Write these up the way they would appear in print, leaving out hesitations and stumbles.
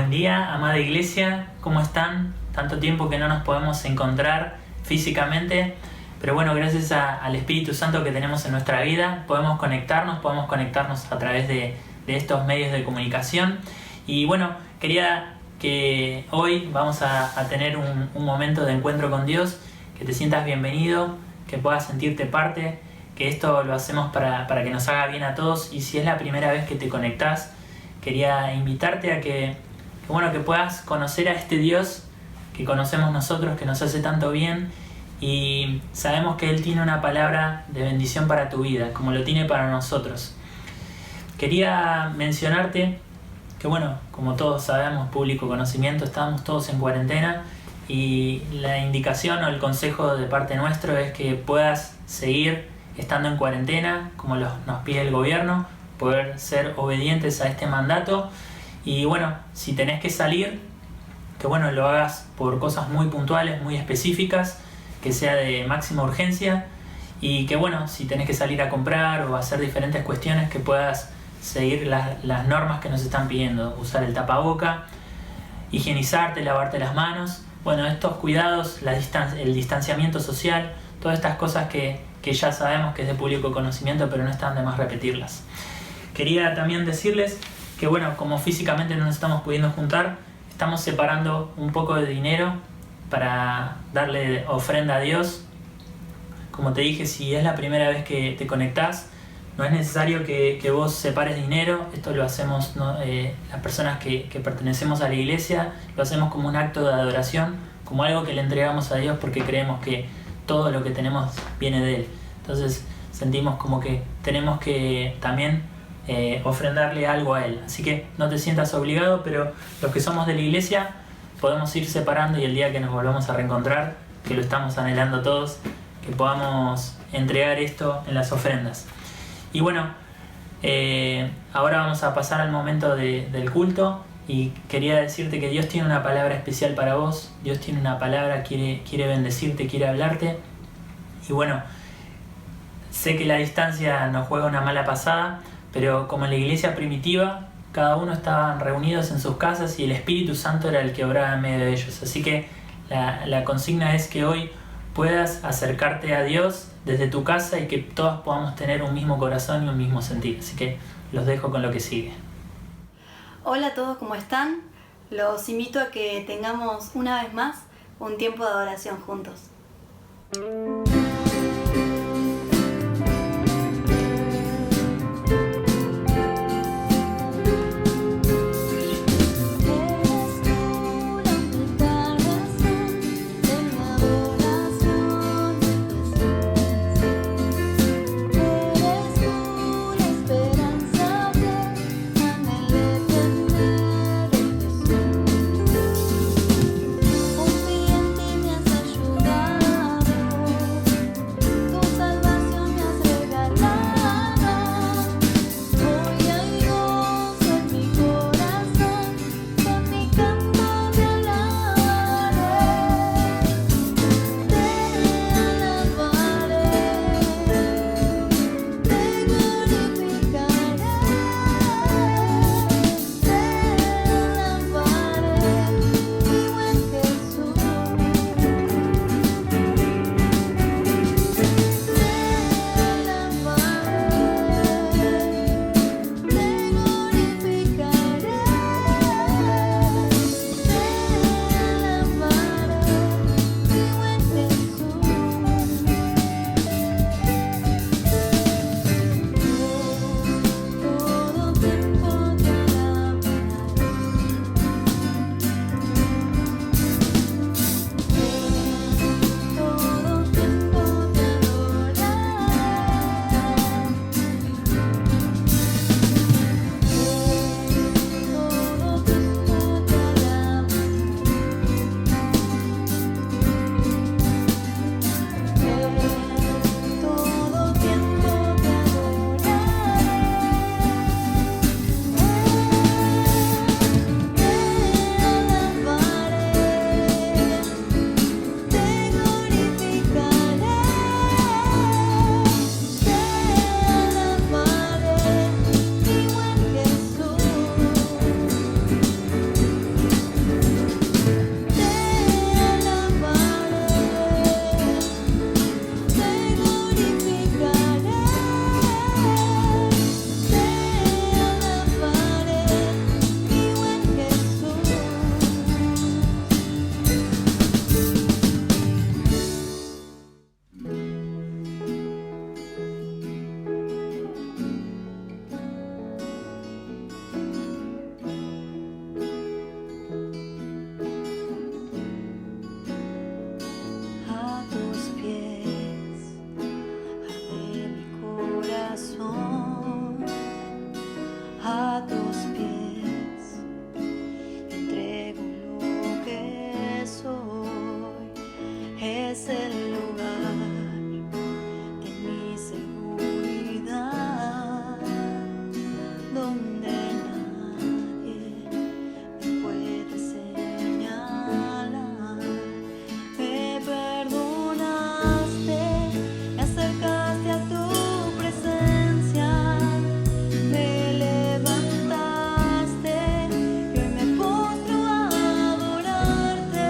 Buen día, amada iglesia, ¿cómo están? Tanto tiempo que no nos podemos encontrar físicamente, pero bueno, gracias al Espíritu Santo que tenemos en nuestra vida, podemos conectarnos a través de estos medios de comunicación. Y bueno, quería que hoy vamos a tener un momento de encuentro con Dios, que te sientas bienvenido, que puedas sentirte parte, que esto lo hacemos para que nos haga bien a todos. Y si es la primera vez que te conectás, quería invitarte a que puedas conocer a este Dios que conocemos nosotros, que nos hace tanto bien, y sabemos que Él tiene una palabra de bendición para tu vida, como lo tiene para nosotros. Quería mencionarte que como todos sabemos, público conocimiento, estamos todos en cuarentena, y la indicación o el consejo de parte nuestro es que puedas seguir estando en cuarentena, como nos pide el gobierno, poder ser obedientes a este mandato. Y si tenés que salir, que lo hagas por cosas muy puntuales, muy específicas, que sea de máxima urgencia, y que si tenés que salir a comprar o hacer diferentes cuestiones, que puedas seguir las normas que nos están pidiendo: usar el tapaboca, higienizarte, lavarte las manos, estos cuidados, el distanciamiento social, todas estas cosas que ya sabemos que es de público conocimiento, pero no están de más repetirlas. Quería también decirles que como físicamente no nos estamos pudiendo juntar, estamos separando un poco de dinero para darle ofrenda a Dios. Como te dije, si es la primera vez que te conectás, no es necesario que vos separes dinero. Esto lo hacemos las personas que pertenecemos a la iglesia, lo hacemos como un acto de adoración, como algo que le entregamos a Dios, porque creemos que todo lo que tenemos viene de Él. Entonces sentimos como que tenemos que también ofrendarle algo a Él. Así que no te sientas obligado, pero los que somos de la iglesia podemos ir separando, y el día que nos volvamos a reencontrar, que lo estamos anhelando todos, que podamos entregar esto en las ofrendas. Y ahora vamos a pasar al momento del culto, y quería decirte que Dios tiene una palabra especial para vos. Dios tiene una palabra, quiere bendecirte, quiere hablarte. Y sé que la distancia nos juega una mala pasada, pero como en la iglesia primitiva, cada uno estaban reunidos en sus casas y el Espíritu Santo era el que obraba en medio de ellos. Así que la consigna es que hoy puedas acercarte a Dios desde tu casa, y que todos podamos tener un mismo corazón y un mismo sentir. Así que los dejo con lo que sigue. Hola a todos, ¿cómo están? Los invito a que tengamos una vez más un tiempo de adoración juntos. Confía en ti, me has ayudado. es el lugar de mi seguridad, donde nadie me puede señalar. Me perdonaste, me acercaste a tu presencia, me levantaste y hoy me postro a adorarte.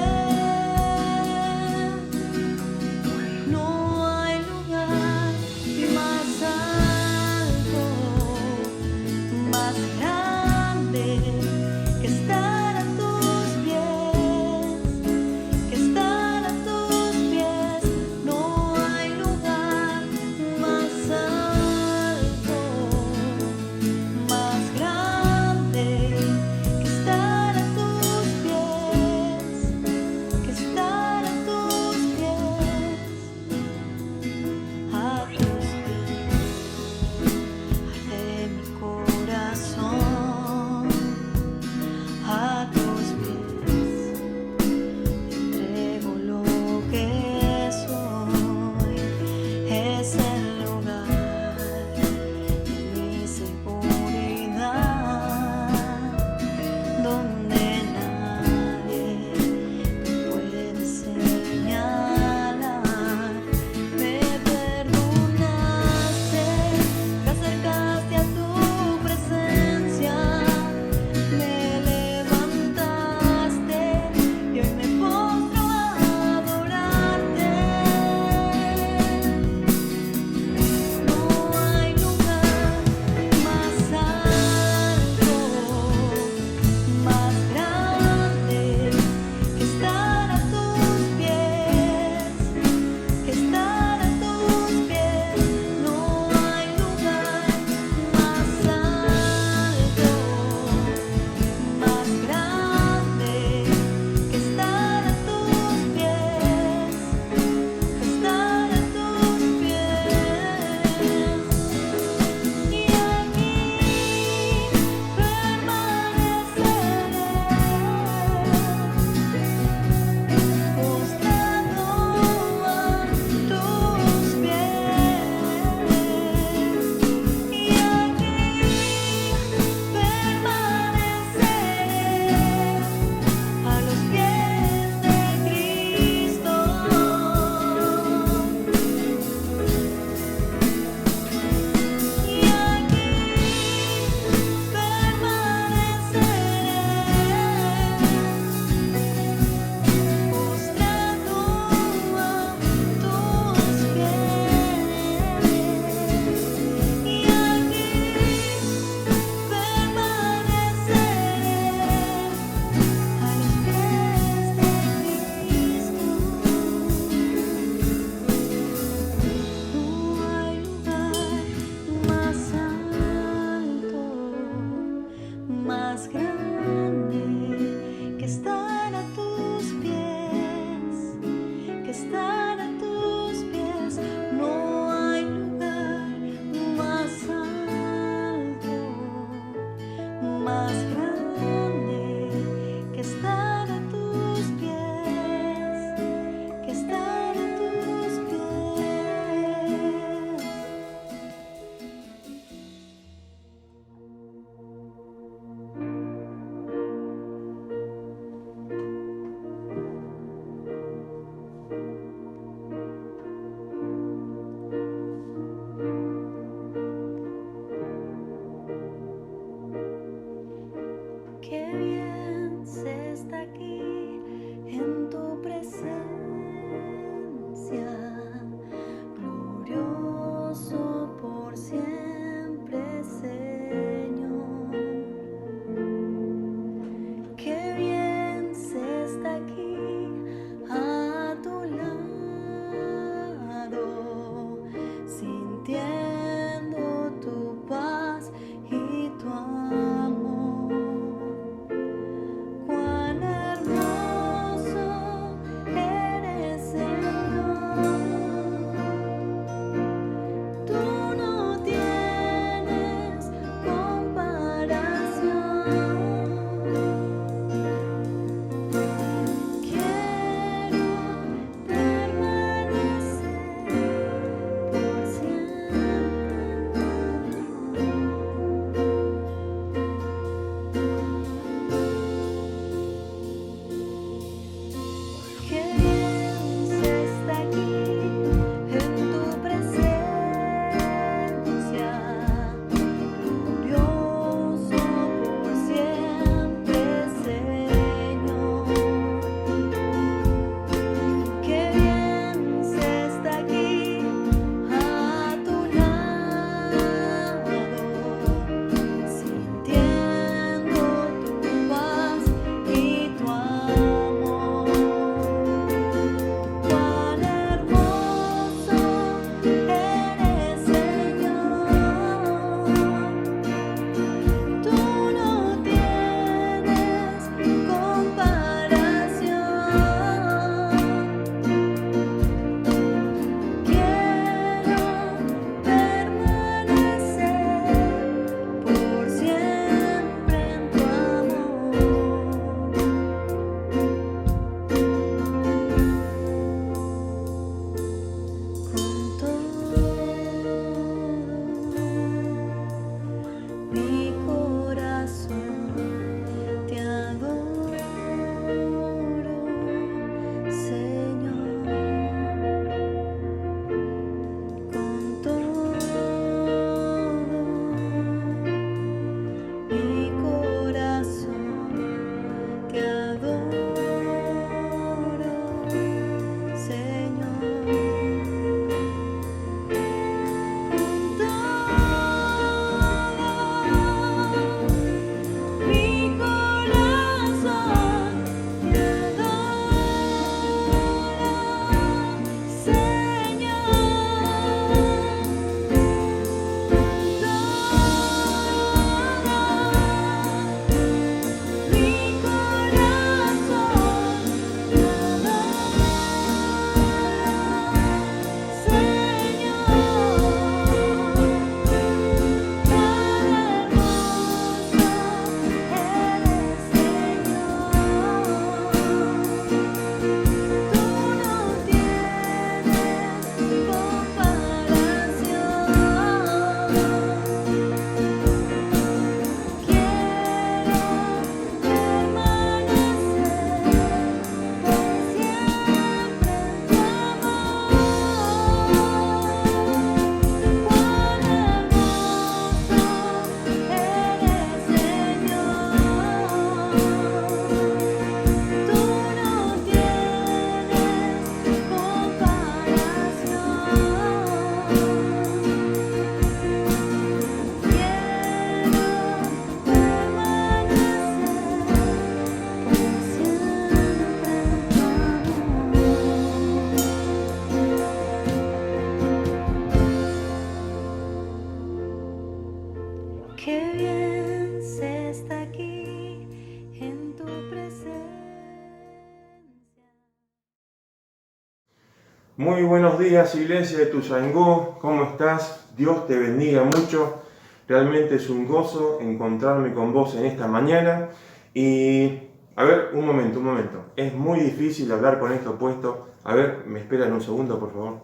Muy buenos días, Iglesia de Tuzangó, ¿cómo estás? Dios te bendiga mucho. Realmente es un gozo encontrarme con vos en esta mañana. Y, a ver, un momento. Es muy difícil hablar con esto puesto. A ver, me esperan un segundo, por favor.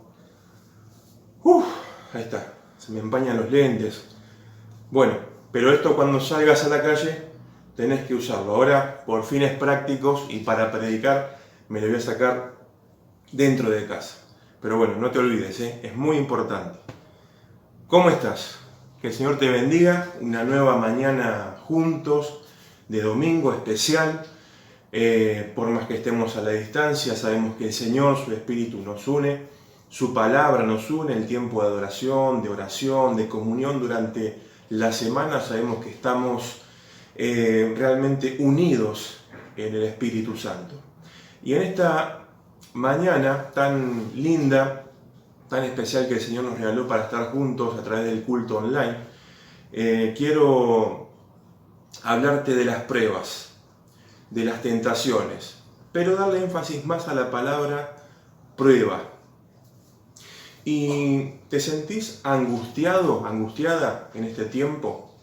Ahí está, se me empañan los lentes. Bueno, pero esto cuando salgas a la calle tenés que usarlo. Ahora, por fines prácticos y para predicar, me lo voy a sacar dentro de casa. Pero bueno, no te olvides, es muy importante. ¿Cómo estás? Que el Señor te bendiga. Una nueva mañana juntos, de domingo especial. Por más que estemos a la distancia, sabemos que el Señor, su Espíritu nos une, su palabra nos une, el tiempo de adoración, de oración, de comunión durante la semana. Sabemos que estamos realmente unidos en el Espíritu Santo. Y en esta mañana tan linda, tan especial que el Señor nos regaló para estar juntos a través del culto online, quiero hablarte de las pruebas, de las tentaciones, pero darle énfasis más a la palabra prueba. ¿Y te sentís angustiado, angustiada en este tiempo?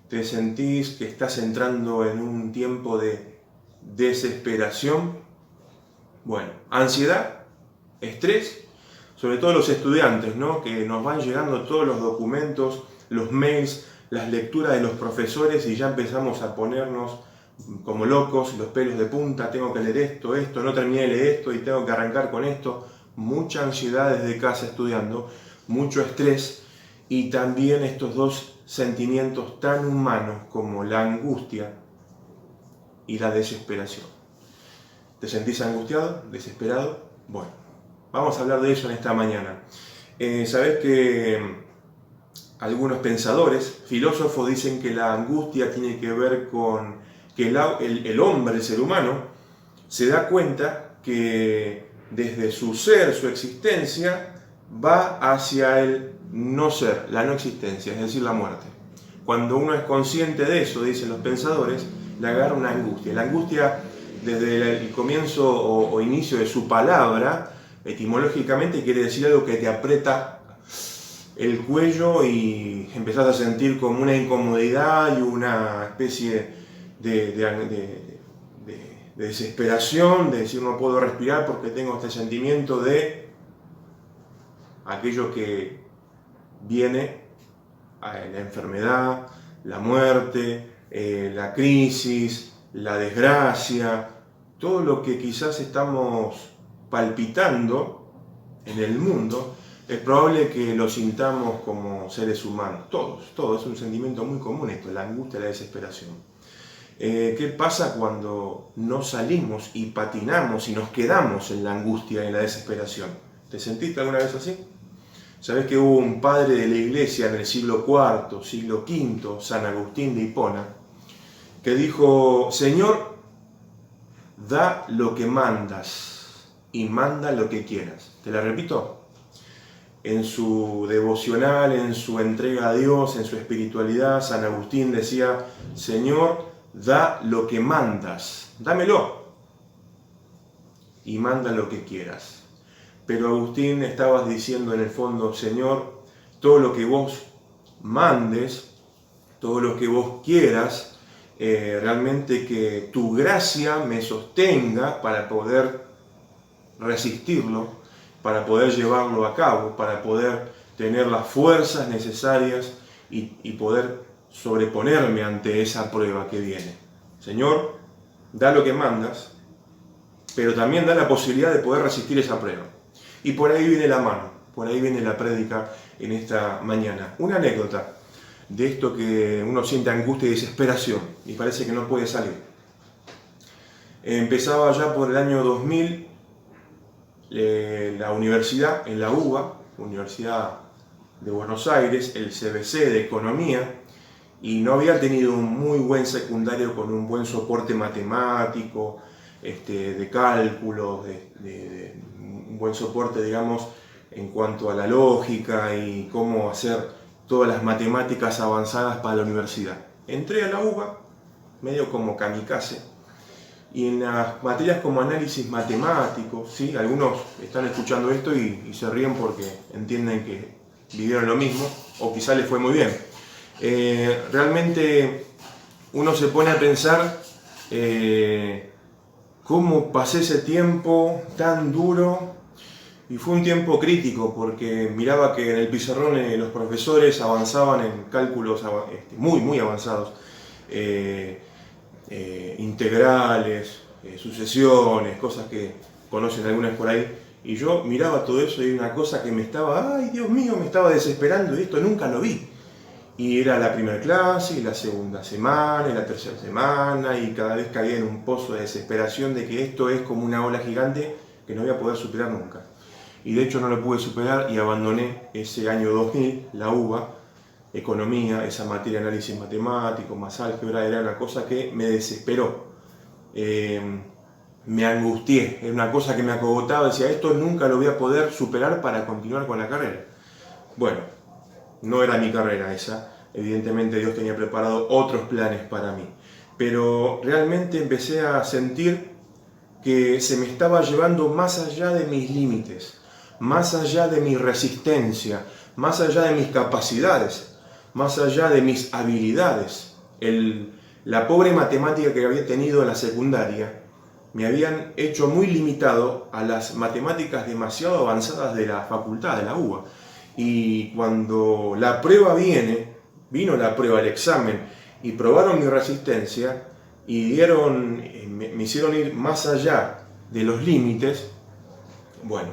¿Te sentís que estás entrando en un tiempo de desesperación? Bueno, ansiedad, estrés, sobre todo los estudiantes, ¿no? Que nos van llegando todos los documentos, los mails, las lecturas de los profesores y ya empezamos a ponernos como locos, los pelos de punta, tengo que leer esto, no terminé de leer esto y tengo que arrancar con esto. Mucha ansiedad desde casa estudiando, mucho estrés y también estos dos sentimientos tan humanos como la angustia y la desesperación. ¿Te sentís angustiado, desesperado? Bueno, vamos a hablar de eso en esta mañana. Sabés que algunos pensadores, filósofos, dicen que la angustia tiene que ver con que el hombre, el ser humano, se da cuenta que desde su ser, su existencia, va hacia el no ser, la no existencia, es decir, la muerte. Cuando uno es consciente de eso, dicen los pensadores, le agarra una angustia. La angustia, desde el comienzo o inicio de su palabra, etimológicamente quiere decir algo que te aprieta el cuello y empezás a sentir como una incomodidad y una especie de desesperación, de decir no puedo respirar porque tengo este sentimiento de aquello que viene, la enfermedad, la muerte, la crisis, la desgracia, todo lo que quizás estamos palpitando en el mundo, es probable que lo sintamos como seres humanos, todos, es un sentimiento muy común esto, la angustia, la desesperación. ¿Qué pasa cuando no salimos y patinamos y nos quedamos en la angustia y en la desesperación? ¿Te sentiste alguna vez así? ¿Sabés que hubo un padre de la iglesia en el siglo IV, siglo V, San Agustín de Hipona, que dijo: Señor, da lo que mandas y manda lo que quieras? ¿Te la repito? En su devocional, en su entrega a Dios, en su espiritualidad, San Agustín decía: Señor, da lo que mandas, dámelo y manda lo que quieras. Pero Agustín, estabas diciendo en el fondo: Señor, todo lo que vos mandes, todo lo que vos quieras, realmente que tu gracia me sostenga para poder resistirlo, para poder llevarlo a cabo, para poder tener las fuerzas necesarias y poder sobreponerme ante esa prueba que viene. Señor, da lo que mandas, pero también da la posibilidad de poder resistir esa prueba. Y por ahí viene la mano, por ahí viene la prédica en esta mañana. Una anécdota de esto que uno siente angustia y desesperación y parece que no puede salir. Empezaba ya por el año 2000 la universidad en la UBA, Universidad de Buenos Aires, el CBC de Economía, y no había tenido un muy buen secundario con un buen soporte matemático, de cálculos, de un buen soporte, digamos, en cuanto a la lógica y cómo hacer todas las matemáticas avanzadas para la universidad. Entré a la UBA, medio como kamikaze, y en las materias como análisis matemático, ¿sí? Algunos están escuchando esto y se ríen porque entienden que vivieron lo mismo, o quizá les fue muy bien. Realmente uno se pone a pensar cómo pasé ese tiempo tan duro, y fue un tiempo crítico porque miraba que en el pizarrón los profesores avanzaban en cálculos muy avanzados, integrales, sucesiones, cosas que conocen algunas por ahí, y yo miraba todo eso y una cosa que me estaba, ay Dios mío, me estaba desesperando, y esto nunca lo vi. Y era la primera clase, y la segunda semana, y la tercera semana, y cada vez caía en un pozo de desesperación de que esto es como una ola gigante que no voy a poder superar nunca. Y de hecho no lo pude superar y abandoné ese año 2000, la UBA, economía, esa materia de análisis matemático, más álgebra, era una cosa que me desesperó. Me angustié, era una cosa que me acogotaba, decía, esto nunca lo voy a poder superar para continuar con la carrera. Bueno, no era mi carrera esa, evidentemente Dios tenía preparado otros planes para mí, pero realmente empecé a sentir que se me estaba llevando más allá de mis límites, más allá de mi resistencia, más allá de mis capacidades, más allá de mis habilidades. La pobre matemática que había tenido en la secundaria me habían hecho muy limitado a las matemáticas demasiado avanzadas de la facultad, de la UBA. Y cuando la prueba vino la prueba, el examen, y probaron mi resistencia y me hicieron ir más allá de los límites, bueno,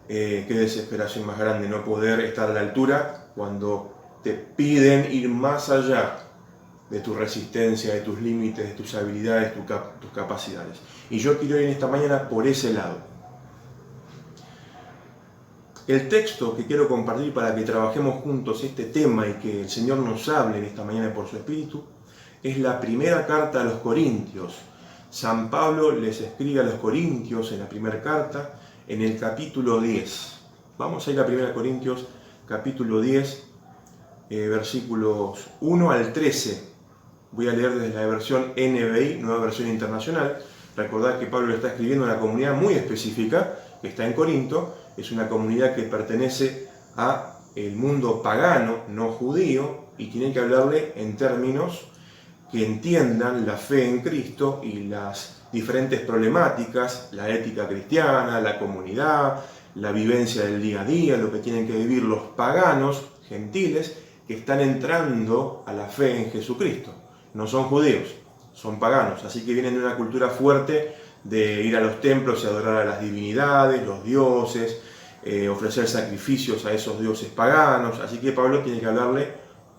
qué desesperación más grande no poder estar a la altura cuando te piden ir más allá de tu resistencia, de tus límites, de tus habilidades, tus capacidades. Y yo quiero ir en esta mañana por ese lado. El texto que quiero compartir para que trabajemos juntos este tema y que el Señor nos hable en esta mañana por su Espíritu es la primera carta a los Corintios. San Pablo les escribe a los Corintios en la primera carta, en el capítulo 10. Vamos a ir a 1 Corintios, capítulo 10, versículos 1 al 13. Voy a leer desde la versión NBI, Nueva Versión Internacional. Recordad que Pablo le está escribiendo a una comunidad muy específica que está en Corinto. Es una comunidad que pertenece al mundo pagano, no judío, y tiene que hablarle en términos que entiendan la fe en Cristo y las diferentes problemáticas, la ética cristiana, la comunidad, la vivencia del día a día, lo que tienen que vivir los paganos, gentiles, que están entrando a la fe en Jesucristo. No son judíos, son paganos, así que vienen de una cultura fuerte de ir a los templos y adorar a las divinidades, los dioses, ofrecer sacrificios a esos dioses paganos, así que Pablo tiene que hablarle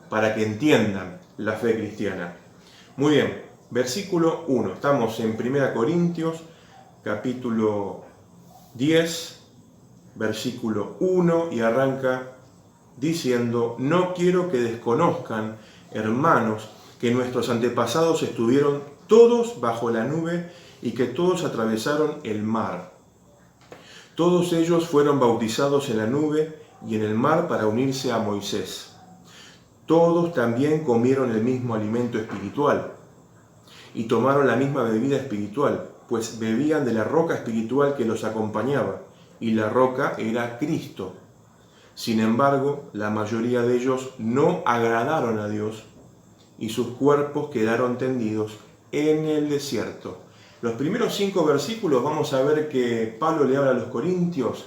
para que entiendan la fe cristiana. Muy bien, versículo 1, estamos en 1 Corintios, capítulo 10, versículo 1, y arranca diciendo: no quiero que desconozcan, hermanos, que nuestros antepasados estuvieron todos bajo la nube y que todos atravesaron el mar. Todos ellos fueron bautizados en la nube y en el mar para unirse a Moisés. Todos también comieron el mismo alimento espiritual y tomaron la misma bebida espiritual, pues bebían de la roca espiritual que los acompañaba, y la roca era Cristo. Sin embargo, la mayoría de ellos no agradaron a Dios y sus cuerpos quedaron tendidos en el desierto. Los primeros 5 versículos vamos a ver que Pablo le habla a los corintios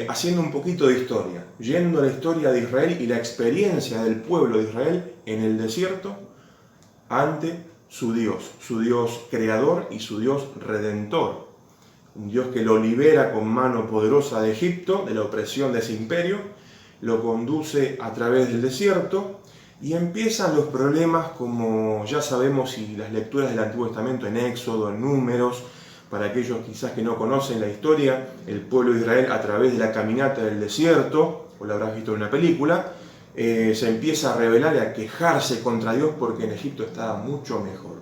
haciendo un poquito de historia, yendo a la historia de Israel y la experiencia del pueblo de Israel en el desierto ante su Dios creador y su Dios redentor. Un Dios que lo libera con mano poderosa de Egipto, de la opresión de ese imperio, lo conduce a través del desierto y empiezan los problemas, como ya sabemos, y las lecturas del Antiguo Testamento en Éxodo, en Números. Para aquellos quizás que no conocen la historia, el pueblo de Israel a través de la caminata del desierto, o lo habrás visto en una película, se empieza a rebelar y a quejarse contra Dios porque en Egipto estaba mucho mejor.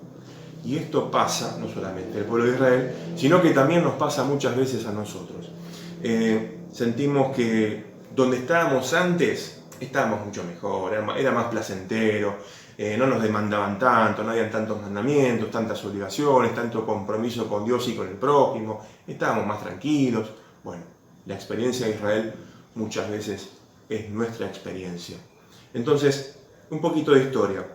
Y esto pasa no solamente al pueblo de Israel, sino que también nos pasa muchas veces a nosotros. Sentimos que donde estábamos antes, estábamos mucho mejor, era más placentero, no nos demandaban tanto, no habían tantos mandamientos, tantas obligaciones, tanto compromiso con Dios y con el prójimo, estábamos más tranquilos. Bueno, la experiencia de Israel muchas veces es nuestra experiencia. Entonces, un poquito de historia.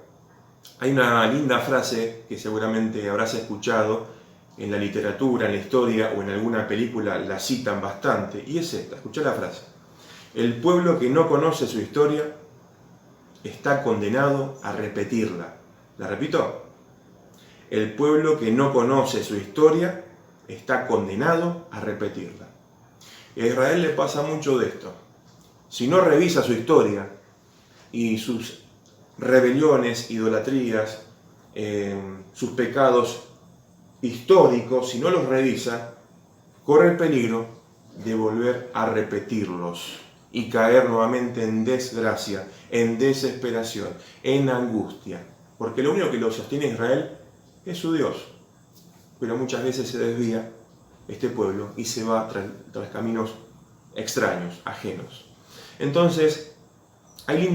Hay una linda frase que seguramente habrás escuchado en la literatura, en la historia o en alguna película, la citan bastante, y es esta, escuchá la frase. El pueblo que no conoce su historia está condenado a repetirla. ¿La repito? El pueblo que no conoce su historia está condenado a repetirla. Y a Israel le pasa mucho de esto. Si no revisa su historia y sus rebeliones, idolatrías, sus pecados históricos, si no los revisa, corre el peligro de volver a repetirlos y caer nuevamente en desgracia, en desesperación, en angustia. Porque lo único que lo sostiene Israel es su Dios. Pero muchas veces se desvía este pueblo y se va tras caminos extraños, ajenos. Entonces, hay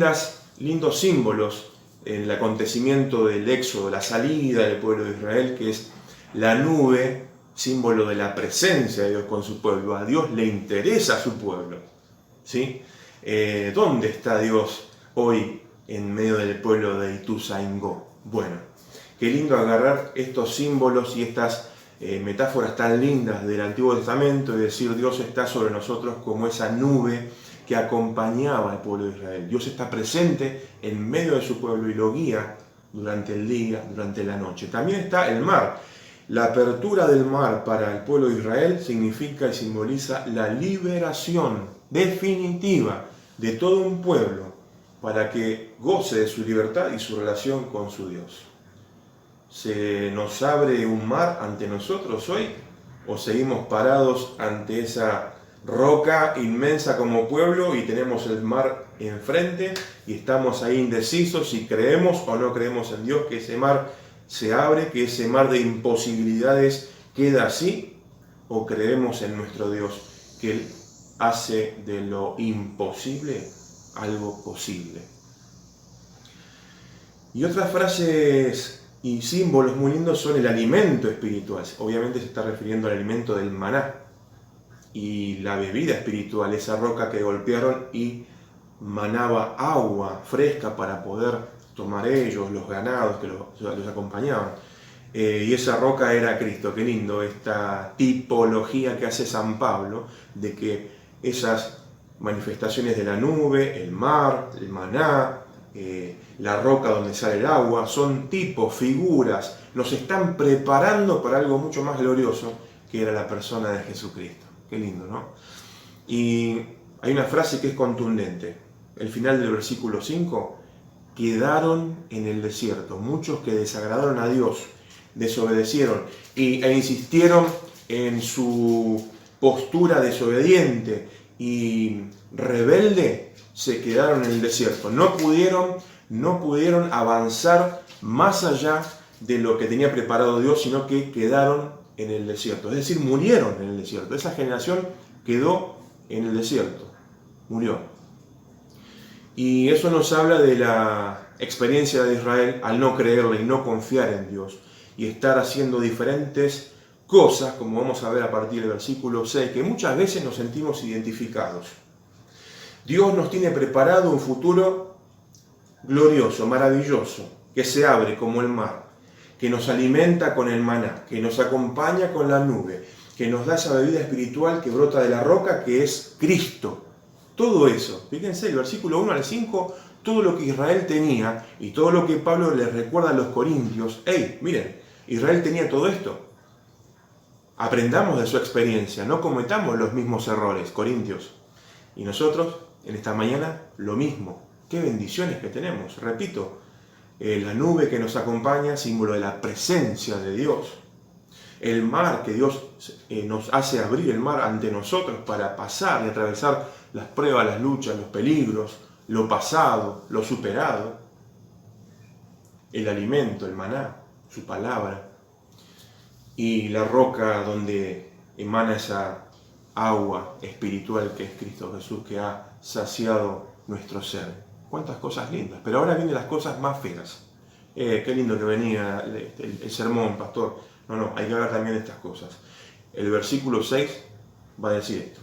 lindos símbolos en el acontecimiento del éxodo, la salida del pueblo de Israel, que es la nube, símbolo de la presencia de Dios con su pueblo. A Dios le interesa su pueblo, ¿sí? ¿Dónde está Dios hoy en medio del pueblo de Ituzaingó? Bueno, qué lindo agarrar estos símbolos y estas metáforas tan lindas del Antiguo Testamento y decir Dios está sobre nosotros como esa nube que acompañaba al pueblo de Israel. Dios está presente en medio de su pueblo y lo guía durante el día, durante la noche. También está el mar. La apertura del mar para el pueblo de Israel significa y simboliza la liberación definitiva de todo un pueblo para que goce de su libertad y su relación con su Dios. ¿Se nos abre un mar ante nosotros hoy? ¿O seguimos parados ante esa roca inmensa como pueblo y tenemos el mar enfrente y estamos ahí indecisos si creemos o no creemos en Dios, que ese mar se abre, que ese mar de imposibilidades queda así, o creemos en nuestro Dios, que Él hace de lo imposible algo posible? Y otras frases y símbolos muy lindos son el alimento espiritual. Obviamente se está refiriendo al alimento del maná y la bebida espiritual, esa roca que golpearon y manaba agua fresca para poder tomar ellos, los ganados que los acompañaban. Y esa roca era Cristo. Qué lindo esta tipología que hace San Pablo de que esas manifestaciones de la nube, el mar, el maná, la roca donde sale el agua, son tipos, figuras, nos están preparando para algo mucho más glorioso que era la persona de Jesucristo. Qué lindo, ¿no? Y hay una frase que es contundente. El final del versículo 5, quedaron en el desierto, muchos que desagradaron a Dios, desobedecieron e insistieron en su postura desobediente y rebelde, se quedaron en el desierto. No pudieron avanzar más allá de lo que tenía preparado Dios, sino que quedaron en el desierto. Es decir, murieron en el desierto. Esa generación quedó en el desierto, murió. Y eso nos habla de la experiencia de Israel al no creerle y no confiar en Dios y estar haciendo diferentes cosas, como vamos a ver a partir del versículo 6, que muchas veces nos sentimos identificados. Dios nos tiene preparado un futuro glorioso, maravilloso, que se abre como el mar, que nos alimenta con el maná, que nos acompaña con la nube, que nos da esa bebida espiritual que brota de la roca, que es Cristo. Todo eso, fíjense, el versículo 1 al 5, todo lo que Israel tenía y todo lo que Pablo les recuerda a los corintios. Miren, Israel tenía todo esto. Aprendamos de su experiencia, no cometamos los mismos errores, corintios. Y nosotros, en esta mañana, lo mismo. Qué bendiciones que tenemos. Repito, la nube que nos acompaña, símbolo de la presencia de Dios. El mar, que Dios nos hace abrir el mar ante nosotros para pasar y atravesar las pruebas, las luchas, los peligros, lo pasado, lo superado. El alimento, el maná, su palabra. Y la roca donde emana esa agua espiritual que es Cristo Jesús, que ha saciado nuestro ser. Cuántas cosas lindas. Pero ahora vienen las cosas más feas. qué lindo que venía el sermón, pastor. No, hay que ver también estas cosas. El versículo 6 va a decir esto.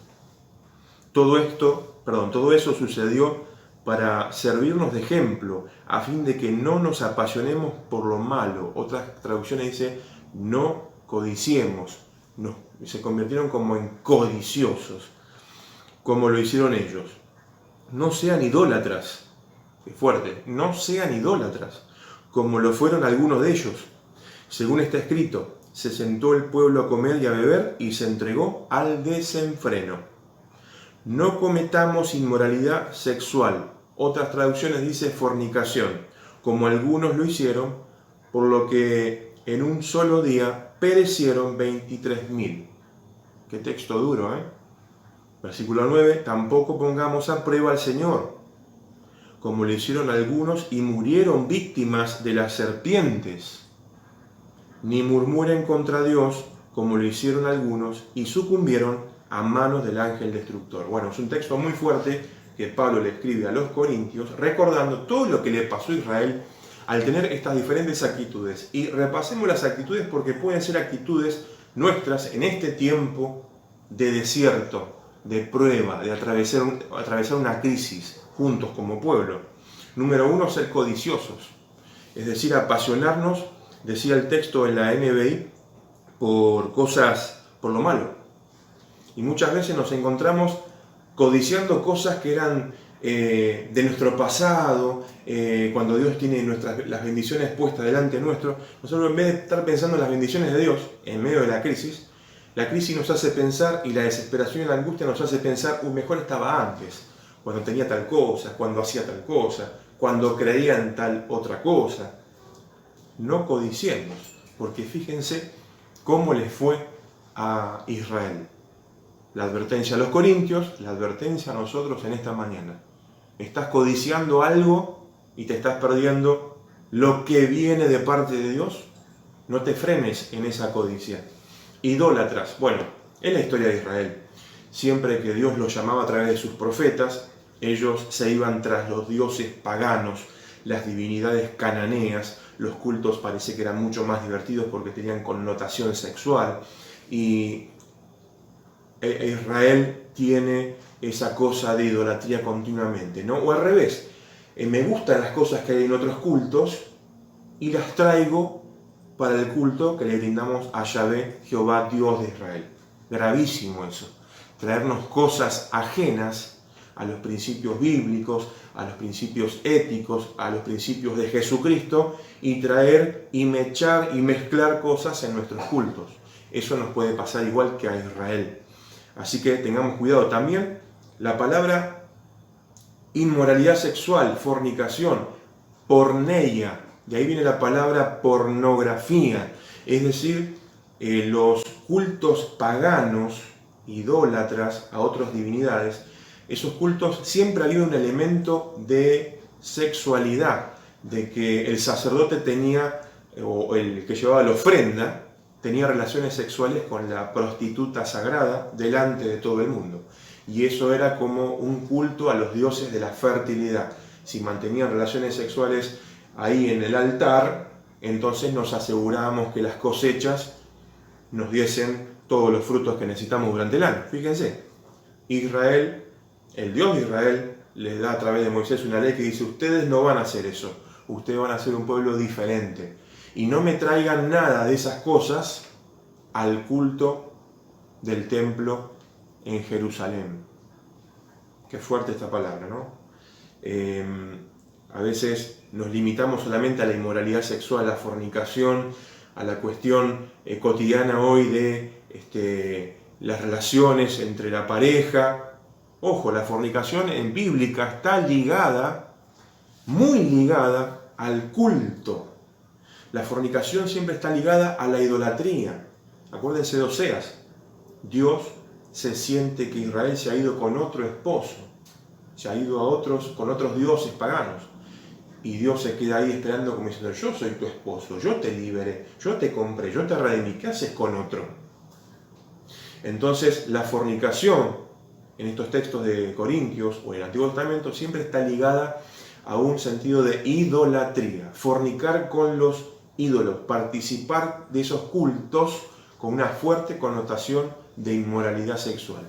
Todo eso sucedió para servirnos de ejemplo, a fin de que no nos apasionemos por lo malo. Otras traducciones dice, no codiciemos. Se convirtieron como en codiciosos, como lo hicieron ellos. No sean idólatras. Qué fuerte. No sean idólatras, como lo fueron algunos de ellos. Según está escrito, se sentó el pueblo a comer y a beber y se entregó al desenfreno. No cometamos inmoralidad sexual. Otras traducciones dice fornicación, como algunos lo hicieron, por lo que en un solo día perecieron 23.000. Qué texto duro, ¿eh? Versículo 9, tampoco pongamos a prueba al Señor, como lo hicieron algunos y murieron víctimas de las serpientes. Ni murmuren contra Dios, como lo hicieron algunos y sucumbieron a manos del ángel destructor. Bueno, es un texto muy fuerte que Pablo le escribe a los corintios, recordando todo lo que le pasó a Israel al tener estas diferentes actitudes. Y repasemos las actitudes porque pueden ser actitudes nuestras en este tiempo de desierto, de prueba, de atravesar una crisis juntos como pueblo. Número 1, ser codiciosos, es decir, apasionarnos, decía el texto en la NBI, por lo malo. Y muchas veces nos encontramos codiciando cosas que eran de nuestro pasado, cuando Dios tiene las bendiciones puestas delante nuestro. Nosotros, en vez de estar pensando en las bendiciones de Dios en medio de la crisis nos hace pensar, y la desesperación y la angustia nos hace pensar, mejor estaba antes, cuando tenía tal cosa, cuando hacía tal cosa, cuando creía en tal otra cosa. No codiciemos, porque fíjense cómo les fue a Israel. La advertencia a los corintios, la advertencia a nosotros en esta mañana. Estás codiciando algo y te estás perdiendo lo que viene de parte de Dios. No te frenes en esa codicia. Idólatras. Bueno, es la historia de Israel. Siempre que Dios los llamaba a través de sus profetas, ellos se iban tras los dioses paganos, las divinidades cananeas. Los cultos parece que eran mucho más divertidos porque tenían connotación sexual. Y Israel tiene esa cosa de idolatría continuamente, ¿no? O al revés, me gustan las cosas que hay en otros cultos y las traigo para el culto que le brindamos a Yahvé, Jehová, Dios de Israel. Gravísimo eso, traernos cosas ajenas a los principios bíblicos, a los principios éticos, a los principios de Jesucristo, y traer y mechar y mezclar cosas en nuestros cultos. Eso nos puede pasar igual que a Israel. Así que tengamos cuidado también. La palabra inmoralidad sexual, fornicación, porneia, de ahí viene la palabra pornografía, es decir, los cultos paganos, idólatras a otras divinidades. Esos cultos siempre ha habido un elemento de sexualidad, de que el sacerdote tenía, o el que llevaba la ofrenda, tenía relaciones sexuales con la prostituta sagrada delante de todo el mundo. Y eso era como un culto a los dioses de la fertilidad. Si mantenían relaciones sexuales ahí en el altar, entonces nos asegurábamos que las cosechas nos diesen todos los frutos que necesitamos durante el año. Fíjense, Israel, el Dios de Israel, les da a través de Moisés una ley que dice: ustedes no van a hacer eso, ustedes van a ser un pueblo diferente. Y no me traigan nada de esas cosas al culto del templo en Jerusalén. Qué fuerte esta palabra, ¿no? A veces nos limitamos solamente a la inmoralidad sexual, a la fornicación, a la cuestión cotidiana hoy de las relaciones entre la pareja. Ojo, la fornicación en bíblica está ligada, muy ligada al culto. La fornicación siempre está ligada a la idolatría. Acuérdense de Oseas. Dios se siente que Israel se ha ido con otro esposo, se ha ido con otros dioses paganos. Y Dios se queda ahí esperando como diciendo: yo soy tu esposo, yo te liberé, yo te compré, yo te redimí, ¿qué haces con otro? Entonces la fornicación en estos textos de Corintios o en el Antiguo Testamento siempre está ligada a un sentido de idolatría, fornicar con los ídolos, participar de esos cultos con una fuerte connotación de inmoralidad sexual.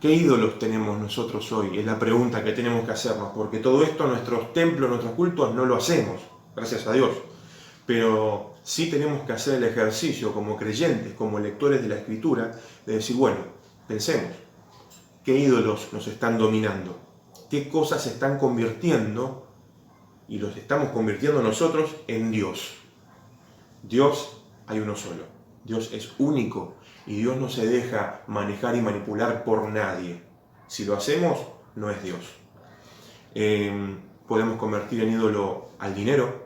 ¿Qué ídolos tenemos nosotros hoy? Es la pregunta que tenemos que hacernos, porque todo esto, nuestros templos, nuestros cultos, no lo hacemos, gracias a Dios. Pero sí tenemos que hacer el ejercicio como creyentes, como lectores de la Escritura, de decir, bueno, pensemos, ¿qué ídolos nos están dominando? ¿Qué cosas se están convirtiendo y los estamos convirtiendo nosotros en Dios? Dios hay uno solo, Dios es único y Dios no se deja manejar y manipular por nadie. Si lo hacemos, no es Dios. Podemos convertir en ídolo al dinero,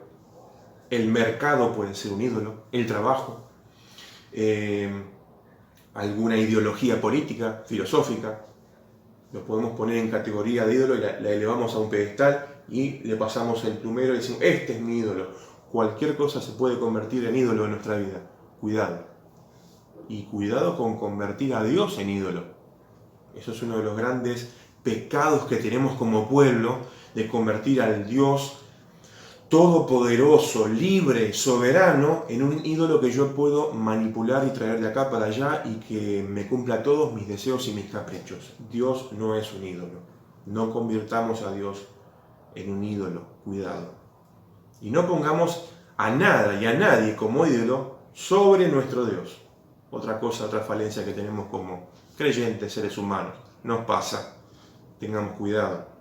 el mercado puede ser un ídolo, el trabajo, alguna ideología política, filosófica, lo podemos poner en categoría de ídolo y la elevamos a un pedestal y le pasamos el plumero y decimos, este es mi ídolo. Cualquier cosa se puede convertir en ídolo en nuestra vida. Cuidado. Y cuidado con convertir a Dios en ídolo. Eso es uno de los grandes pecados que tenemos como pueblo, de convertir al Dios todopoderoso, libre, soberano, en un ídolo que yo puedo manipular y traer de acá para allá y que me cumpla todos mis deseos y mis caprichos. Dios no es un ídolo. No convirtamos a Dios en un ídolo. Cuidado. Y no pongamos a nada y a nadie como ídolo sobre nuestro Dios. Otra cosa, otra falencia que tenemos como creyentes, seres humanos. Nos pasa. Tengamos cuidado.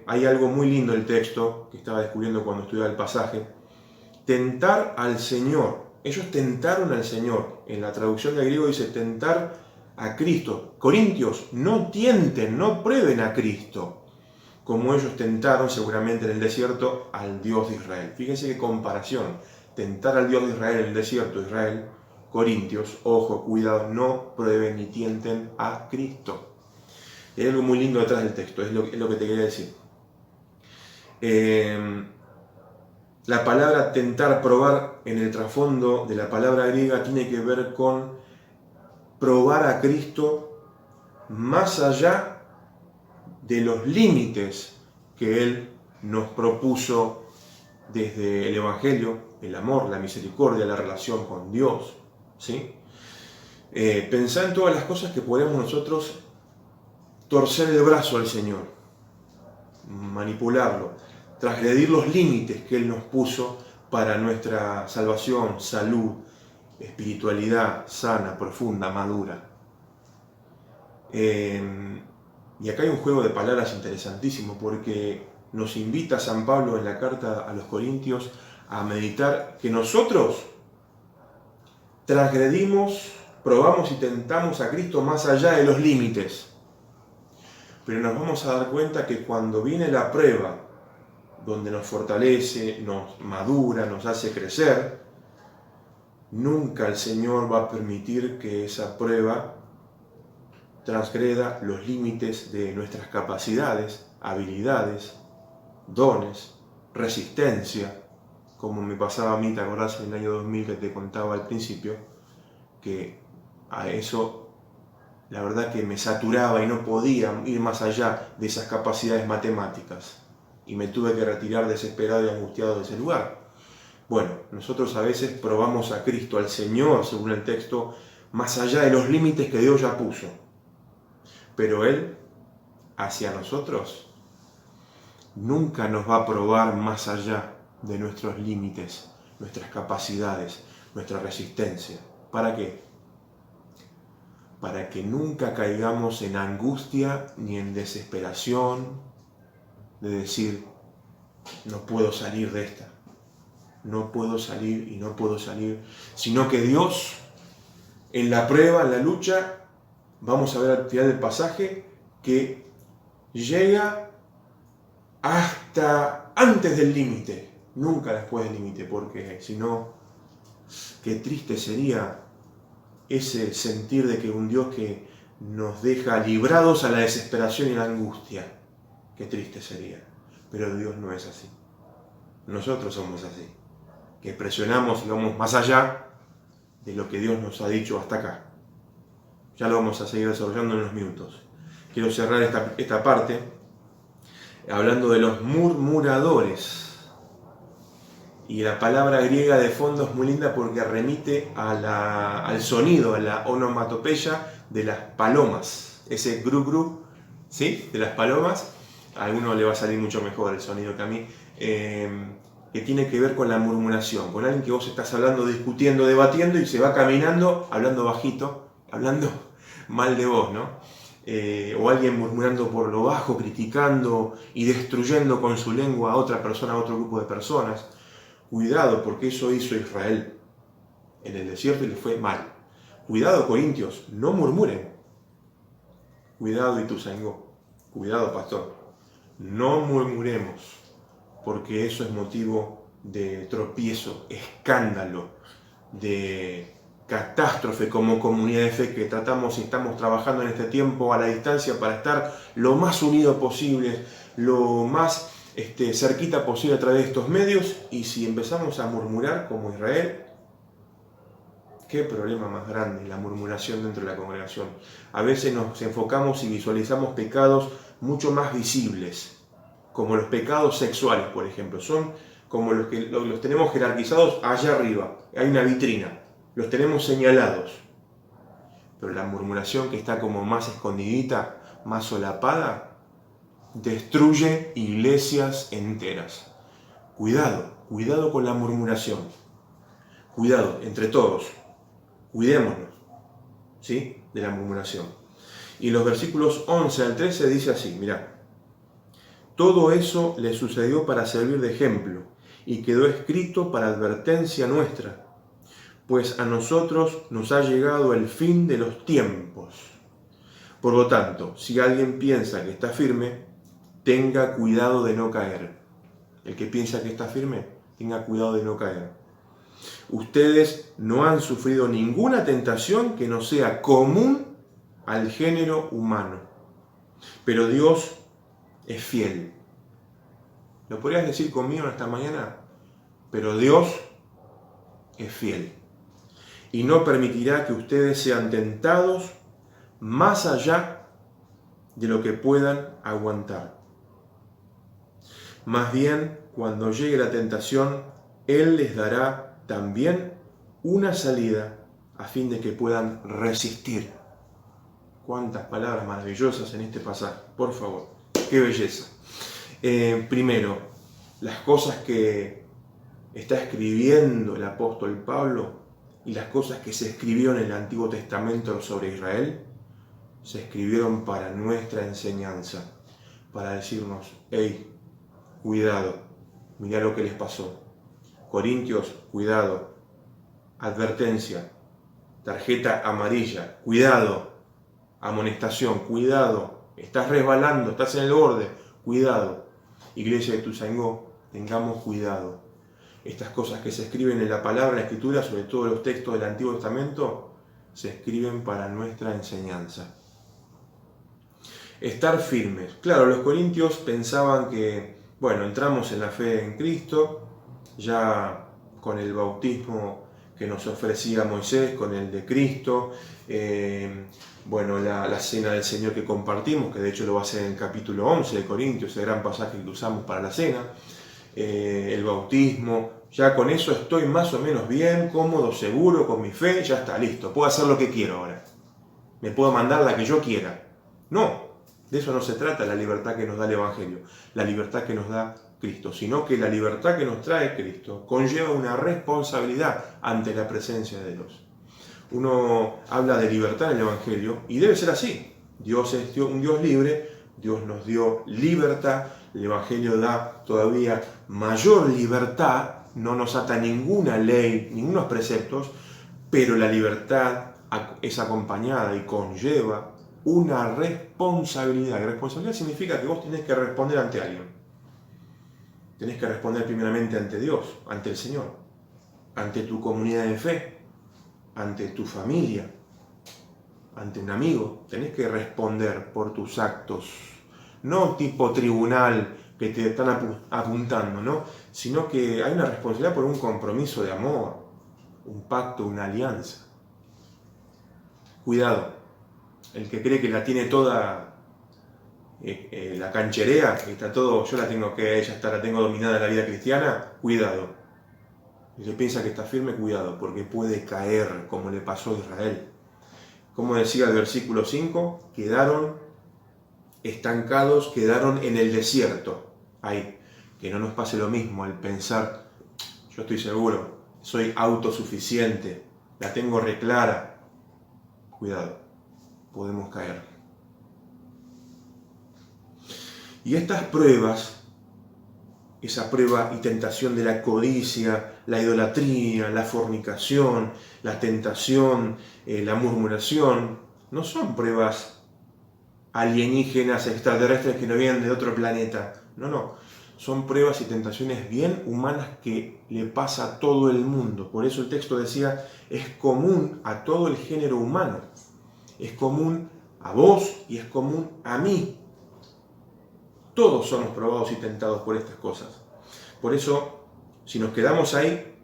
Hay algo muy lindo del texto que estaba descubriendo cuando estudiaba el pasaje. Tentar al Señor. Ellos tentaron al Señor. En la traducción del griego dice tentar a Cristo. Corintios, no tienten, no prueben a Cristo, como ellos tentaron seguramente en el desierto al Dios de Israel. Fíjense qué comparación. Tentar al Dios de Israel en el desierto de Israel. Corintios, ojo, cuidado, no prueben ni tienten a Cristo. Y hay algo muy lindo detrás del texto, es lo que te quería decir. La palabra tentar, probar, en el trasfondo de la palabra griega tiene que ver con probar a Cristo más allá de los límites que Él nos propuso desde el Evangelio, el amor, la misericordia, la relación con Dios. ¿Sí? Pensá en todas las cosas que podemos nosotros torcer el brazo al Señor, manipularlo, transgredir los límites que Él nos puso para nuestra salvación, salud, espiritualidad sana, profunda, madura. Y acá hay un juego de palabras interesantísimo, porque nos invita San Pablo en la carta a los Corintios a meditar que nosotros transgredimos, probamos y tentamos a Cristo más allá de los límites. Pero nos vamos a dar cuenta que cuando viene la prueba, donde nos fortalece, nos madura, nos hace crecer, nunca el Señor va a permitir que esa prueba transgreda los límites de nuestras capacidades, habilidades, dones, resistencia, como me pasaba a mí, ¿te acordás en el año 2000 que te contaba al principio? Que a eso la verdad que me saturaba y no podía ir más allá de esas capacidades matemáticas. Y me tuve que retirar desesperado y angustiado de ese lugar. Bueno, nosotros a veces probamos a Cristo, al Señor, según el texto, más allá de los límites que Dios ya puso. Pero Él, hacia nosotros, nunca nos va a probar más allá de nuestros límites, nuestras capacidades, nuestra resistencia. ¿Para qué? Para que nunca caigamos en angustia ni en desesperación de decir, no puedo salir de esta, no puedo salir y no puedo salir, sino que Dios, en la prueba, en la lucha, vamos a ver al final del pasaje, que llega hasta antes del límite, nunca después del límite, porque si no, qué triste sería ese sentir de que un Dios que nos deja librados a la desesperación y la angustia. Qué triste sería. Pero Dios no es así. Nosotros somos así. Que presionamos y vamos más allá de lo que Dios nos ha dicho hasta acá. Ya lo vamos a seguir desarrollando en unos minutos. Quiero cerrar esta parte hablando de los murmuradores. Y la palabra griega de fondo es muy linda porque remite al sonido, a la onomatopeya de las palomas. Ese gru gru, ¿sí? De las palomas. A alguno le va a salir mucho mejor el sonido que a mí. Que tiene que ver con la murmuración. Con alguien que vos estás hablando, discutiendo, debatiendo y se va caminando, hablando bajito, hablando mal de vos, ¿no? O alguien murmurando por lo bajo, criticando y destruyendo con su lengua a otra persona, a otro grupo de personas. Cuidado, porque eso hizo Israel en el desierto y le fue mal. Cuidado, corintios, no murmuren. Cuidado, Ituzaingó. Cuidado, pastor. No murmuremos, porque eso es motivo de tropiezo, escándalo, de catástrofe como comunidad de fe que tratamos y estamos trabajando en este tiempo a la distancia para estar lo más unidos posible, lo más cerquita posible a través de estos medios. Y si empezamos a murmurar como Israel, qué problema más grande la murmuración dentro de la congregación. A veces nos enfocamos y visualizamos pecados mucho más visibles, como los pecados sexuales, por ejemplo. Son como los que los tenemos jerarquizados allá arriba, hay una vitrina, los tenemos señalados. Pero la murmuración que está como más escondidita, más solapada, destruye iglesias enteras. Cuidado, cuidado con la murmuración. Cuidado, entre todos, cuidémonos, ¿sí? De la murmuración. Y los versículos 11 al 13 dice así, mirá. Todo eso le sucedió para servir de ejemplo y quedó escrito para advertencia nuestra, pues a nosotros nos ha llegado el fin de los tiempos. Por lo tanto, si alguien piensa que está firme, tenga cuidado de no caer. El que piensa que está firme, tenga cuidado de no caer. Ustedes no han sufrido ninguna tentación que no sea común al género humano. Pero Dios es fiel. ¿Lo podrías decir conmigo esta mañana? Pero Dios es fiel. Y no permitirá que ustedes sean tentados más allá de lo que puedan aguantar. Más bien, cuando llegue la tentación, Él les dará también una salida a fin de que puedan resistir. Cuántas palabras maravillosas en este pasaje, por favor, qué belleza. Primero, las cosas que está escribiendo el apóstol Pablo y las cosas que se escribieron en el Antiguo Testamento sobre Israel, se escribieron para nuestra enseñanza, para decirnos, hey, cuidado, mirá lo que les pasó. Corintios, cuidado. Advertencia, tarjeta amarilla, cuidado. Amonestación, cuidado. Estás resbalando, estás en el borde, cuidado. Iglesia de Ituzaingó, tengamos cuidado. Estas cosas que se escriben en la palabra, en la escritura, sobre todo los textos del Antiguo Testamento, se escriben para nuestra enseñanza. Estar firmes. Claro, los corintios pensaban que, bueno, entramos en la fe en Cristo, ya con el bautismo que nos ofrecía Moisés, con el de Cristo, la cena del Señor que compartimos, que de hecho lo va a hacer en el capítulo 11 de Corintios, ese gran pasaje que usamos para la cena, el bautismo, ya con eso estoy más o menos bien, cómodo, seguro, con mi fe, ya está, listo, puedo hacer lo que quiero ahora, me puedo mandar la que yo quiera. No, de eso no se trata la libertad que nos da el Evangelio, la libertad que nos da Cristo, sino que la libertad que nos trae Cristo conlleva una responsabilidad ante la presencia de Dios. Uno habla de libertad en el Evangelio y debe ser así. Dios es un Dios libre, Dios nos dio libertad, el Evangelio da todavía mayor libertad, no nos ata ninguna ley, ningunos preceptos, pero la libertad es acompañada y conlleva una responsabilidad. Y responsabilidad significa que vos tenés que responder ante alguien. Tenés que responder primeramente ante Dios, ante el Señor, ante tu comunidad de fe, ante tu familia, ante un amigo. Tenés que responder por tus actos, no tipo tribunal que te están apuntando, ¿no? Sino que hay una responsabilidad por un compromiso de amor, un pacto, una alianza. Cuidado, el que cree que la tiene toda la cancherea, y está todo, yo la tengo que, ya está, la tengo dominada en la vida cristiana, cuidado. Si se piensa que está firme, cuidado, porque puede caer, como le pasó a Israel. Como decía el versículo 5, quedaron estancados, quedaron en el desierto. Ahí, que no nos pase lo mismo al pensar, yo estoy seguro, soy autosuficiente, la tengo reclara. Cuidado, podemos caer. Y estas pruebas, esa prueba y tentación de la codicia, la idolatría, la fornicación, la tentación, la murmuración, no son pruebas alienígenas, extraterrestres que no vienen de otro planeta. No. Son pruebas y tentaciones bien humanas que le pasa a todo el mundo. Por eso el texto decía, es común a todo el género humano. Es común a vos y es común a mí. Todos somos probados y tentados por estas cosas. Por eso, si nos quedamos ahí,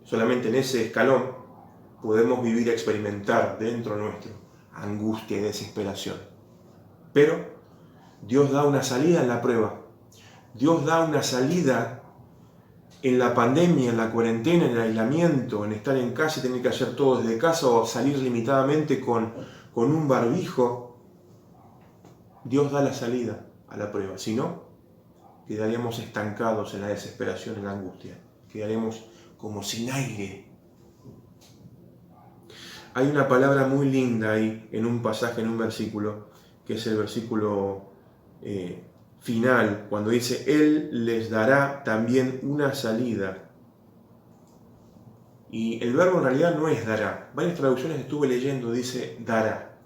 solamente en ese escalón, podemos vivir y experimentar dentro nuestro angustia y desesperación. Pero Dios da una salida en la prueba. Dios da una salida en la pandemia, en la cuarentena, en el aislamiento, en estar en casa y tener que hacer todo desde casa o salir limitadamente con un barbijo. Dios da la salida a la prueba. Si no, quedaríamos estancados en la desesperación, en la angustia. Quedaríamos como sin aire. Hay una palabra muy linda ahí, en un pasaje, en un versículo, que es el versículo final, cuando dice, Él les dará también una salida. Y el verbo en realidad no es dará. Varias traducciones estuve leyendo, dice dará.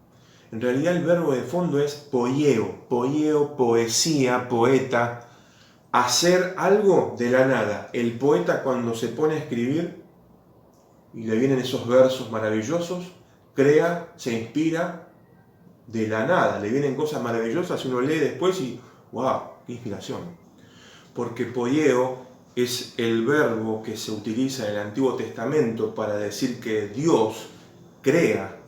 En realidad el verbo de fondo es poieo, poesía, poeta, hacer algo de la nada. El poeta cuando se pone a escribir y le vienen esos versos maravillosos, crea, se inspira de la nada. Le vienen cosas maravillosas y uno lee después y ¡wow! ¡Qué inspiración! Porque poieo es el verbo que se utiliza en el Antiguo Testamento para decir que Dios crea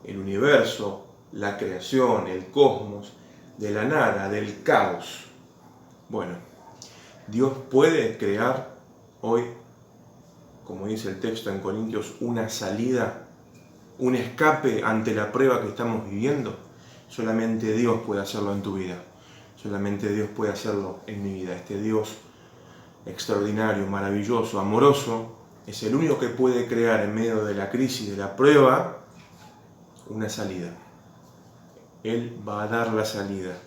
el universo, la creación, el cosmos, de la nada, del caos. Bueno, Dios puede crear hoy, como dice el texto en Corintios, una salida, un escape ante la prueba que estamos viviendo. Solamente Dios puede hacerlo en tu vida. Solamente Dios puede hacerlo en mi vida. Este Dios extraordinario, maravilloso, amoroso, es el único que puede crear en medio de la crisis, de la prueba, una salida. Él va a dar la salida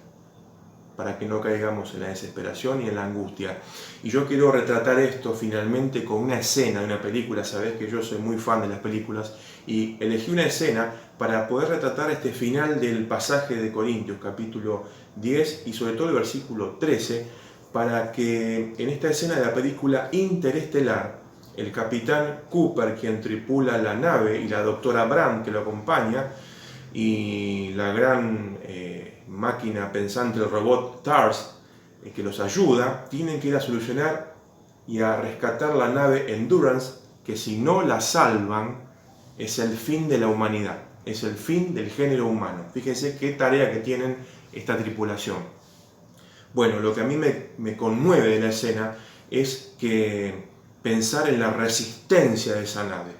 para que no caigamos en la desesperación y en la angustia. Y yo quiero retratar esto finalmente con una escena de una película. Sabés que yo soy muy fan de las películas y elegí una escena para poder retratar este final del pasaje de Corintios, capítulo 10 y sobre todo el versículo 13, para que en esta escena de la película Interestelar, el capitán Cooper, quien tripula la nave, y la doctora Brown, que lo acompaña, y la gran máquina pensante, el robot TARS, que los ayuda, tienen que ir a solucionar y a rescatar la nave Endurance, que si no la salvan, es el fin de la humanidad, es el fin del género humano. Fíjense qué tarea que tienen esta tripulación. Bueno, lo que a mí me conmueve de la escena es que pensar en la resistencia de esa nave,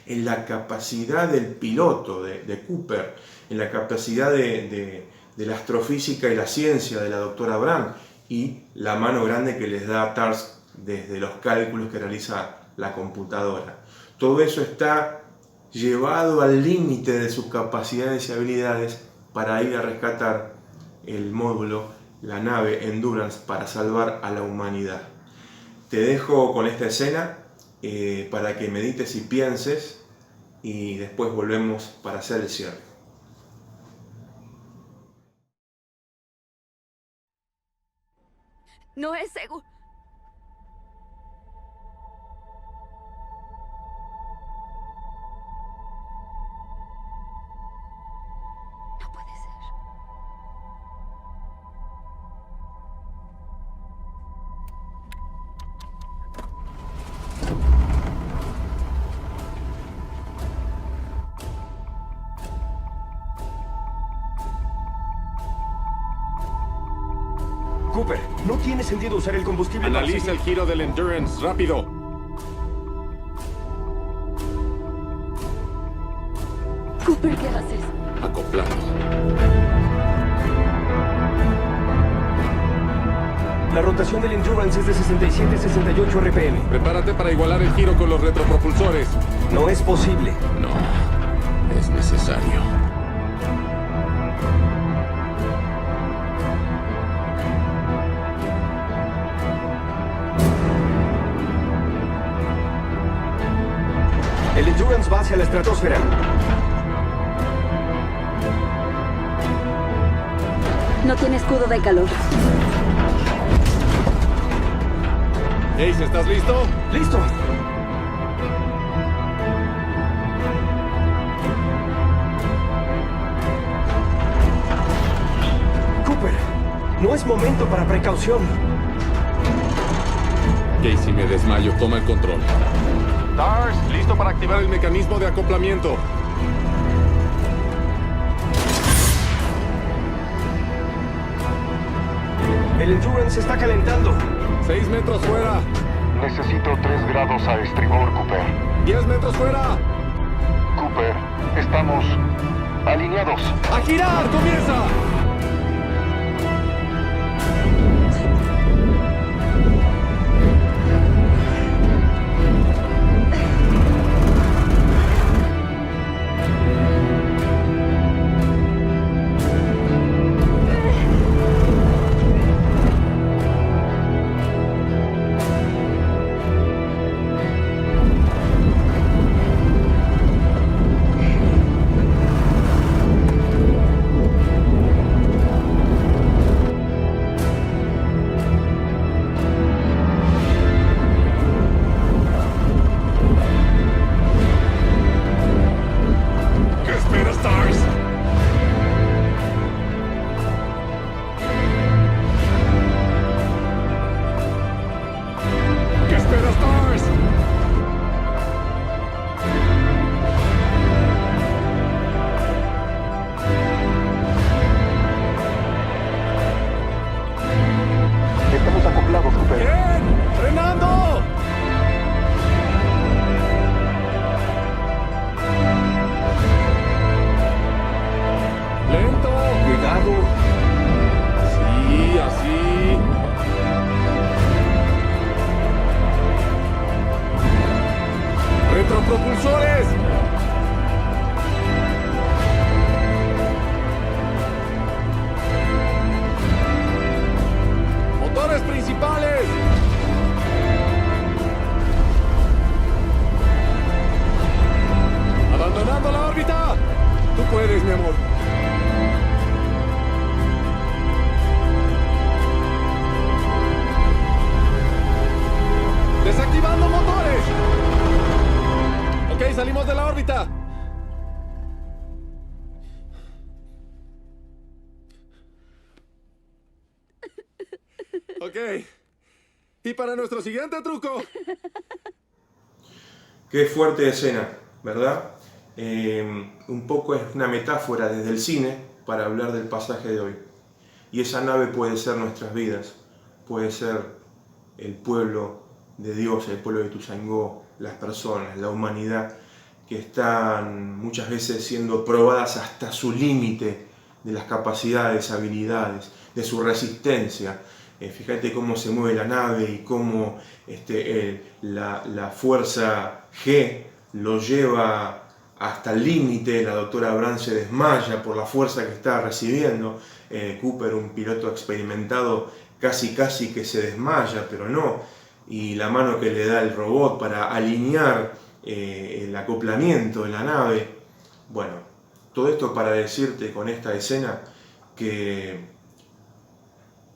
en la capacidad del piloto de Cooper, en la capacidad de la astrofísica y la ciencia de la doctora Brown y la mano grande que les da TARS desde los cálculos que realiza la computadora. Todo eso está llevado al límite de sus capacidades y habilidades para ir a rescatar el módulo, la nave Endurance, para salvar a la humanidad. Te dejo con esta escena para que medites y pienses y después volvemos para hacer el cierre. No es seguro. No puede ser. Cooper, no tiene sentido usar el combustible. Analiza el giro del Endurance, rápido. Cooper, ¿qué haces? Acoplando. La rotación del Endurance es de 67-68 RPM. Prepárate para igualar el giro con los retropropulsores. No es posible. No, es necesario. El Endurance va hacia la estratosfera. No tiene escudo de calor. Ace, ¿estás listo? ¡Listo! Cooper, no es momento para precaución. Casey, me desmayo. Toma el control. Stars, listo para activar el mecanismo de acoplamiento. El Endurance se está calentando. 6 metros fuera. Necesito 3 grados a estribor, Cooper. 10 metros fuera. Cooper, estamos alineados. ¡A girar! ¡Comienza! ¿Qué espera, Stars? ¿Qué espera, Stars? Estamos acoplados, Cooper. ¡Bien! ¡Frenando! ¡Lento! Cuidado. Sí, así. ¡Retropropulsores! ¡Motores principales! ¡Abandonando la órbita! Tú puedes, mi amor. ¡Desactivando motores! Ok, salimos de la órbita. Ok. Y para nuestro siguiente truco. Qué fuerte escena, ¿verdad? Un poco es una metáfora desde el cine para hablar del pasaje de hoy. Y esa nave puede ser nuestras vidas, puede ser el pueblo de Dios, el pueblo de Ituzaingó, las personas, la humanidad, que están muchas veces siendo probadas hasta su límite de las capacidades, habilidades, de su resistencia. Fíjate cómo se mueve la nave y cómo la fuerza G lo lleva hasta el límite. La doctora Brown se desmaya por la fuerza que está recibiendo. Cooper, un piloto experimentado, casi que se desmaya, pero no. Y la mano que le da el robot para alinear el acoplamiento de la nave. Bueno, todo esto para decirte con esta escena que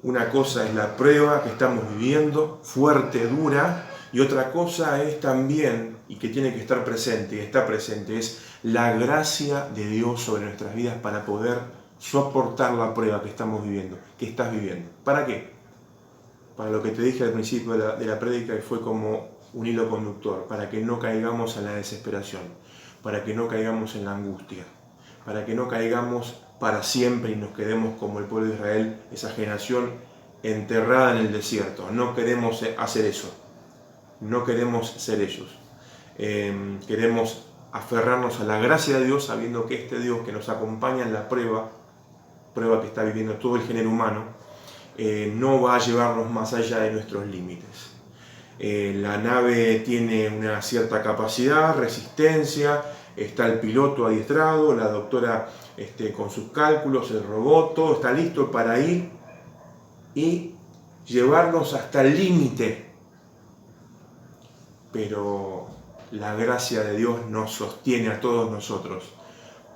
una cosa es la prueba que estamos viviendo, fuerte, dura, y otra cosa es también, y que tiene que estar presente, y está presente, es la gracia de Dios sobre nuestras vidas para poder soportar la prueba que estamos viviendo, que estás viviendo. ¿Para qué? Para lo que te dije al principio de la prédica, y fue como un hilo conductor, para que no caigamos en la desesperación, para que no caigamos en la angustia, para que no caigamos para siempre y nos quedemos como el pueblo de Israel, esa generación enterrada en el desierto. No queremos hacer eso. No queremos ser ellos. Queremos aferrarnos a la gracia de Dios, sabiendo que este Dios que nos acompaña en la prueba que está viviendo todo el género humano, no va a llevarnos más allá de nuestros límites. La nave tiene una cierta capacidad, resistencia, está el piloto adiestrado, la doctora con sus cálculos, el robot, todo está listo para ir y llevarnos hasta el límite. Pero la gracia de Dios nos sostiene a todos nosotros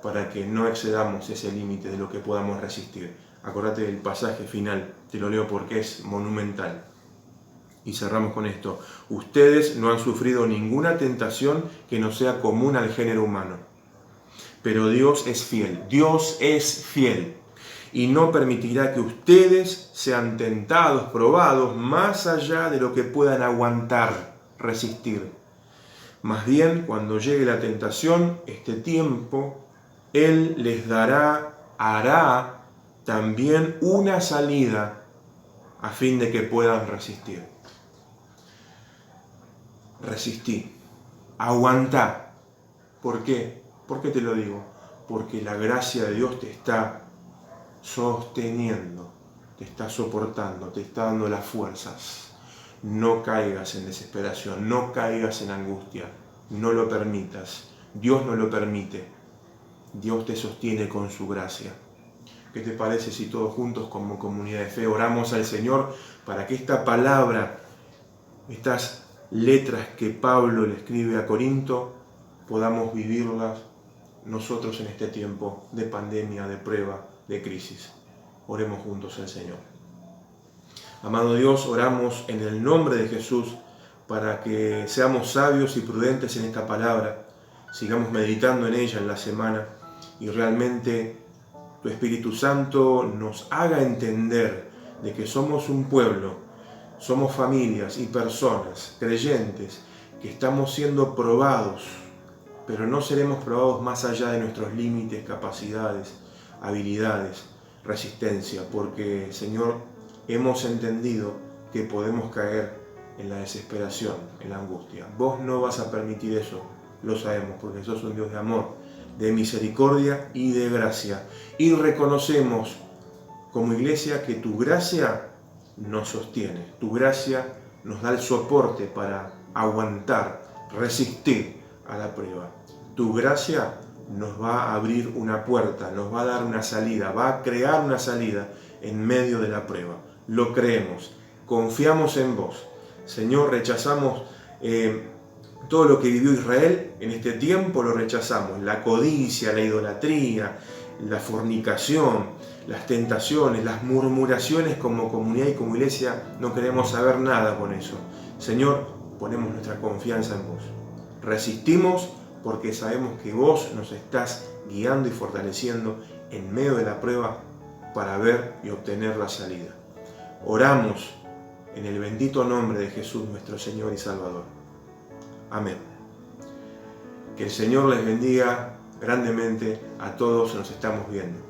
para que no excedamos ese límite de lo que podamos resistir. Acordate del pasaje final, te lo leo porque es monumental. Y cerramos con esto. Ustedes no han sufrido ninguna tentación que no sea común al género humano. Pero Dios es fiel. Dios es fiel. Y no permitirá que ustedes sean tentados, probados, más allá de lo que puedan aguantar, resistir. Más bien, cuando llegue la tentación, este tiempo, Él les hará también una salida a fin de que puedan resistir. Resistí, aguantá. ¿Por qué? ¿Por qué te lo digo? Porque la gracia de Dios te está sosteniendo, te está soportando, te está dando las fuerzas. No caigas en desesperación, no caigas en angustia, no lo permitas. Dios no lo permite. Dios te sostiene con su gracia. ¿Qué te parece si todos juntos como comunidad de fe oramos al Señor para que esta palabra, estas letras que Pablo le escribe a Corinto, podamos vivirlas nosotros en este tiempo de pandemia, de prueba, de crisis? Oremos juntos al Señor. Amado Dios, oramos en el nombre de Jesús para que seamos sabios y prudentes en esta palabra, sigamos meditando en ella en la semana y realmente tu Espíritu Santo nos haga entender de que somos un pueblo, somos familias y personas creyentes que estamos siendo probados, pero no seremos probados más allá de nuestros límites, capacidades, habilidades, resistencia, porque, Señor, hemos entendido que podemos caer en la desesperación, en la angustia. Vos no vas a permitir eso, lo sabemos, porque sos un Dios de amor, de misericordia y de gracia. Y reconocemos como iglesia que tu gracia nos sostiene, tu gracia nos da el soporte para aguantar, resistir a la prueba. Tu gracia nos va a abrir una puerta, nos va a dar una salida, va a crear una salida en medio de la prueba. Lo creemos, confiamos en vos. Señor, rechazamos todo lo que vivió Israel en este tiempo, lo rechazamos. La codicia, la idolatría, la fornicación, las tentaciones, las murmuraciones como comunidad y como iglesia, no queremos saber nada con eso. Señor, ponemos nuestra confianza en vos. Resistimos porque sabemos que vos nos estás guiando y fortaleciendo en medio de la prueba para ver y obtener la salida. Oramos en el bendito nombre de Jesús, nuestro Señor y Salvador. Amén. Que el Señor les bendiga grandemente a todos, nos estamos viendo.